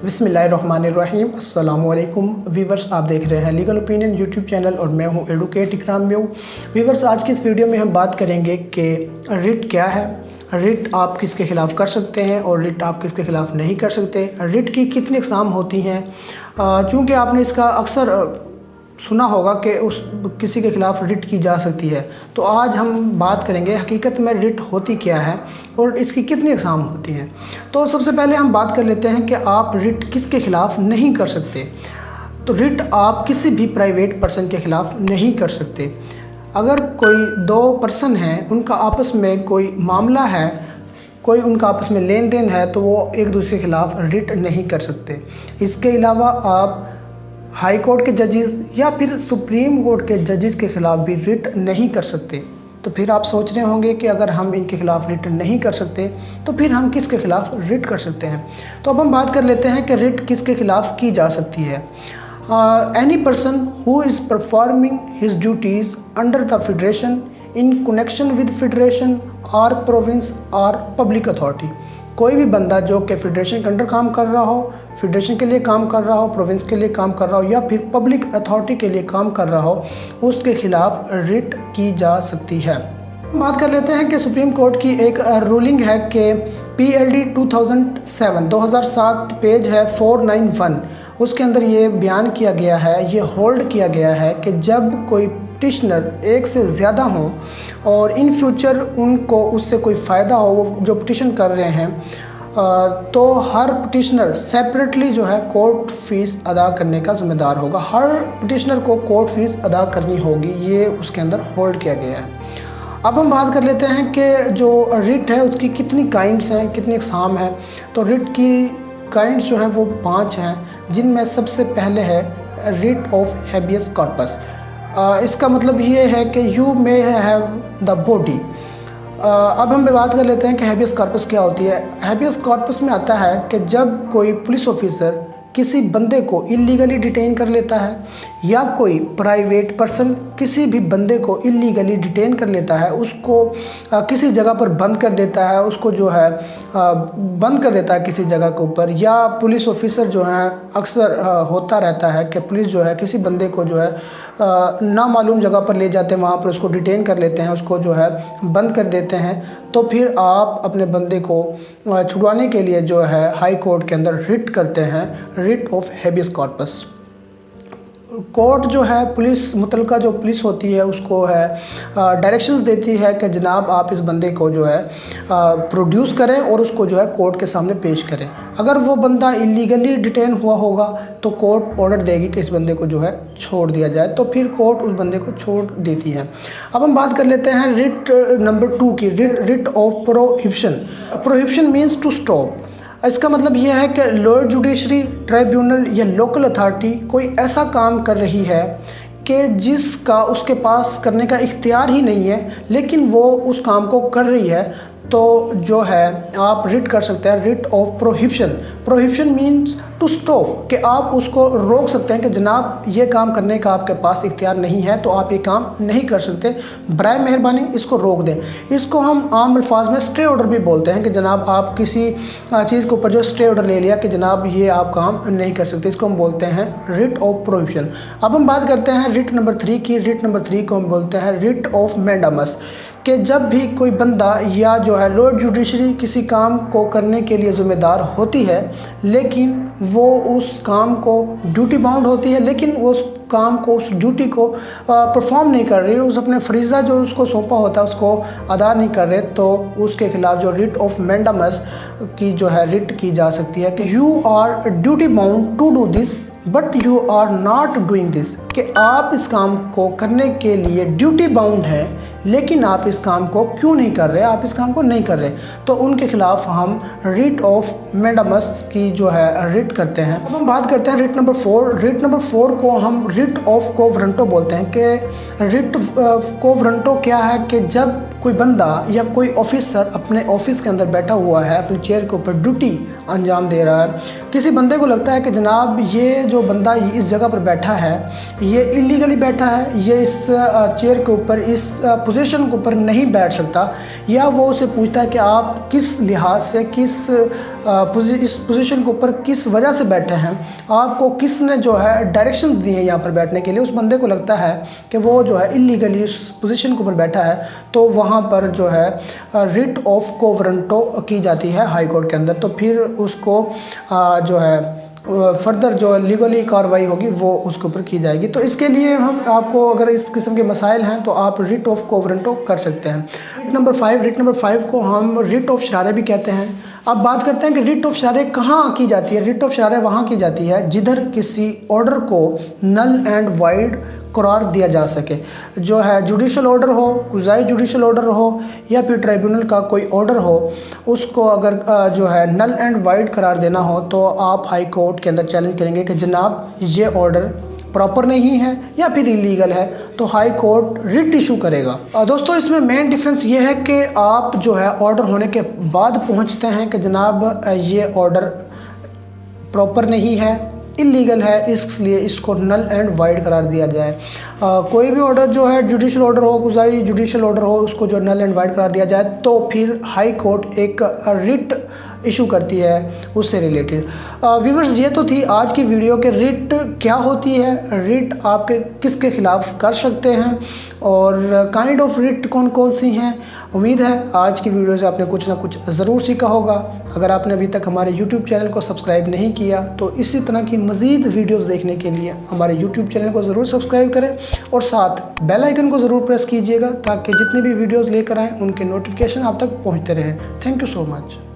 बिस्मिल्लाहिर्रहमानिर्रहीम। अस्सलामु अलैकुम वीवर्स, आप देख रहे हैं लीगल ओपिनियन यूट्यूब चैनल और मैं हूं एडवोकेट इकराम म्यू। वीवर्स, आज की इस वीडियो में हम बात करेंगे कि रिट क्या है, रिट आप किसके ख़िलाफ़ कर सकते हैं और रिट आप किसके ख़िलाफ़ नहीं कर सकते, रिट की कितनी अक़साम होती हैं। चूँकि आपने इसका अक्सर सुना होगा कि उस किसी के ख़िलाफ़ रिट की जा सकती है, तो आज हम बात करेंगे हकीकत में रिट होती क्या है और इसकी कितनी अक़साम होती हैं। तो सबसे पहले हम बात कर लेते हैं कि आप रिट किसके ख़िलाफ़ नहीं कर सकते। तो रिट आप किसी भी प्राइवेट पर्सन के ख़िलाफ़ नहीं कर सकते। अगर कोई दो पर्सन हैं, उनका आपस में कोई मामला है, कोई उनका आपस में लेन देन है, तो वो एक दूसरे के ख़िलाफ़ रिट नहीं कर सकते। इसके अलावा आप हाई कोर्ट के जजेस या फिर सुप्रीम कोर्ट के जजेस के ख़िलाफ़ भी रिट नहीं कर सकते। तो फिर आप सोच रहे होंगे कि अगर हम इनके ख़िलाफ़ रिट नहीं कर सकते तो फिर हम किसके ख़िलाफ़ रिट कर सकते हैं। तो अब हम बात कर लेते हैं कि रिट किसके ख़िलाफ़ की जा सकती है। Any person who is performing his duties under the federation in connection with federation और प्रोविंस और पब्लिक अथॉरिटी। कोई भी बंदा जो कि फेडरेशन के अंडर काम कर रहा हो, फेडरेशन के लिए काम कर रहा हो, प्रोविंस के लिए काम कर रहा हो या फिर पब्लिक अथॉरिटी के लिए काम कर रहा हो, उसके ख़िलाफ़ रिट की जा सकती है। बात कर लेते हैं कि सुप्रीम कोर्ट की एक रूलिंग है कि PLD 2007 पेज है 491, उसके अंदर ये बयान किया गया है, ये होल्ड किया गया है कि जब कोई पिटिशनर एक से ज़्यादा हों और इन फ्यूचर उनको उससे कोई फ़ायदा हो, वो जो पिटिशन कर रहे हैं, तो हर पिटिशनर सेपरेटली जो है कोर्ट फ़ीस अदा करने का ज़िम्मेदार होगा। हर पिटिशनर को कोर्ट फ़ीस अदा करनी होगी, ये उसके अंदर होल्ड किया गया है। अब हम बात कर लेते हैं कि जो रिट है उसकी कितनी काइंड्स हैं, कितनी अक़साम है। तो रिट की काइंड्स जो हैं वो 5 हैं, जिनमें सबसे पहले है रिट ऑफ हैबियस कॉर्पस। इसका मतलब ये है कि you may have the body. अब हम बात कर लेते हैं कि हैबियस कॉर्पस क्या होती है। हैबियस कॉर्पस में आता है कि जब कोई पुलिस ऑफिसर किसी बंदे को इलीगली डिटेन कर लेता है या कोई प्राइवेट पर्सन किसी भी बंदे को इलीगली डिटेन कर लेता है, उसको किसी जगह पर बंद कर देता है, उसको जो है बंद कर देता है किसी जगह के ऊपर, या पुलिस ऑफिसर जो है अक्सर होता रहता है कि पुलिस जो है किसी बंदे को जो है नामालूम जगह पर ले जाते हैं, वहाँ पर उसको डिटेन कर लेते हैं, उसको जो है बंद कर देते हैं। तो फिर आप अपने बंदे को छुड़वाने के लिए जो है हाई कोर्ट के अंदर रिट करते हैं, writ of habeas corpus. Court जो है पुलिस मुतलका जो पुलिस होती है उसको है डायरेक्शंस देती है कि जनाब आप इस बंदे को जो है प्रोड्यूस करें और उसको जो है कोर्ट के सामने पेश करें। अगर वो बंदा इलीगली डिटेन हुआ होगा तो कोर्ट ऑर्डर देगी कि इस बंदे को जो है छोड़ दिया जाए, तो फिर कोर्ट उस बंदे को छोड़ देती है। अब हम बात कर लेते हैं रिट नंबर 2 की, writ of prohibition. Prohibition means to stop. इसका मतलब यह है कि लोअर जुडिशरी ट्राइब्यूनल या लोकल अथॉरिटी कोई ऐसा काम कर रही है कि जिसका उसके पास करने का इख्तियार ही नहीं है, लेकिन वो उस काम को कर रही है, तो जो है आप रिट कर सकते हैं, writ of prohibition. Prohibition means to stop, कि आप उसको रोक सकते हैं कि जनाब ये काम करने का आपके पास इख्तियार नहीं है, तो आप ये काम नहीं कर सकते, बराए मेहरबानी इसको रोक दें। इसको हम आम अल्फाज में स्टे ऑर्डर भी बोलते हैं कि जनाब आप किसी चीज़ के ऊपर जो स्टे ऑर्डर ले लिया कि जनाब ये आप काम नहीं कर सकते, इसको हम बोलते हैं रिट ऑफ प्रोहिबिशन। अब हम बात करते हैं रिट नंबर 3 की। रिट नंबर 3 को हम बोलते हैं रिट ऑफ मैंडामस, कि जब भी कोई बंदा या जो है लोअर जुडिशरी किसी काम को करने के लिए ज़िम्मेदार होती है, लेकिन वो उस काम को ड्यूटी बाउंड होती है, लेकिन वो उस काम को, उस ड्यूटी को परफॉर्म नहीं कर रही, उस अपने फरीज़ा जो उसको सौंपा होता है उसको अदा नहीं कर रहे, तो उसके ख़िलाफ़ जो रिट ऑफ मैंडामस की जो है रिट की जा सकती है कि you are duty bound to do this but you are not doing this, कि आप इस काम को करने के लिए ड्यूटी बाउंड है, लेकिन आप इस काम को क्यों नहीं कर रहे, आप इस काम को नहीं कर रहे, तो उनके खिलाफ हम रिट ऑफ मैंडामस की जो है रिट करते हैं। अब हम बात करते हैं रिट नंबर 4। रिट नंबर 4 को हम रिट ऑफ कोवरंटो बोलते हैं कि रिट कोवरंटो क्या है कि जब कोई बंदा या कोई ऑफिसर अपने ऑफिस के अंदर बैठा हुआ है, अपनी चेयर के ऊपर ड्यूटी अंजाम दे रहा है, किसी बंदे को लगता है कि जनाब ये जो बंदा इस जगह पर बैठा है ये इलीगली बैठा है, ये इस चेयर के ऊपर, इस पोजीशन के ऊपर नहीं बैठ सकता, या वो उसे पूछता है कि आप किस लिहाज से, किस इस पोजीशन के ऊपर किस वजह से बैठे हैं, आपको किसने जो है डायरेक्शन दी है यहाँ पर बैठने के लिए, उस बंदे को लगता है कि वो जो है इलीगली उस पोजीशन के ऊपर बैठा है, तो वहाँ पर जो है रिट ऑफ को वारंटो की जाती है हाई कोर्ट के अंदर। तो फिर उसको जो है फर्दर जो लीगली कार्रवाई होगी वो उसके ऊपर की जाएगी। तो इसके लिए हम आपको अगर इस किस्म के मसाइल हैं तो आप रिट ऑफ कोवरेंटो कर सकते हैं। रिट नंबर 5 को हम रिट ऑफ शरारे भी कहते हैं। अब बात करते हैं कि रिट ऑफ शरारे कहाँ की जाती है। रिट ऑफ शरारे वहाँ की जाती है जिधर किसी ऑर्डर को नल एंड वाइड करार दिया जा सके, जो है जुडिशल ऑर्डर हो, कुज़ाई जुडिशल ऑर्डर हो या फिर ट्राइब्यूनल का कोई ऑर्डर हो, उसको अगर जो है नल एंड वाइड करार देना हो तो आप हाई कोर्ट के अंदर चैलेंज करेंगे कि जनाब ये ऑर्डर प्रॉपर नहीं है या फिर इलीगल है, तो हाई कोर्ट रिट इशू करेगा। दोस्तों इसमें मेन डिफरेंस ये है कि आप जो है ऑर्डर होने के बाद पहुंचते हैं कि जनाब ये ऑर्डर प्रॉपर नहीं है, इलीगल है, इसलिए इसको नल एंड वाइड करार दिया जाए। कोई भी ऑर्डर जो है जुडिशल ऑर्डर हो, कुज़ाई जुडिशल ऑर्डर हो, उसको जो नल एंड वाइड करार दिया जाए तो फिर हाई कोर्ट एक रिट इशू करती है उससे रिलेटेड। व्यूअर्स ये तो थी आज की वीडियो के रिट क्या होती है, रिट आपके किसके ख़िलाफ़ कर सकते हैं और काइंड ऑफ रिट कौन कौन सी हैं। उम्मीद है आज की वीडियो से आपने कुछ ना कुछ ज़रूर सीखा होगा। अगर आपने अभी तक हमारे YouTube चैनल को सब्सक्राइब नहीं किया तो इसी तरह की मज़ीद वीडियोज़ देखने के लिए हमारे YouTube चैनल को ज़रूर सब्सक्राइब करें और साथ बेल आइकन को ज़रूर प्रेस कीजिएगा ताकि जितनी भी वीडियोज़ लेकर आएँ उनके नोटिफिकेशन आप तक पहुँचते रहें। Thank you so much.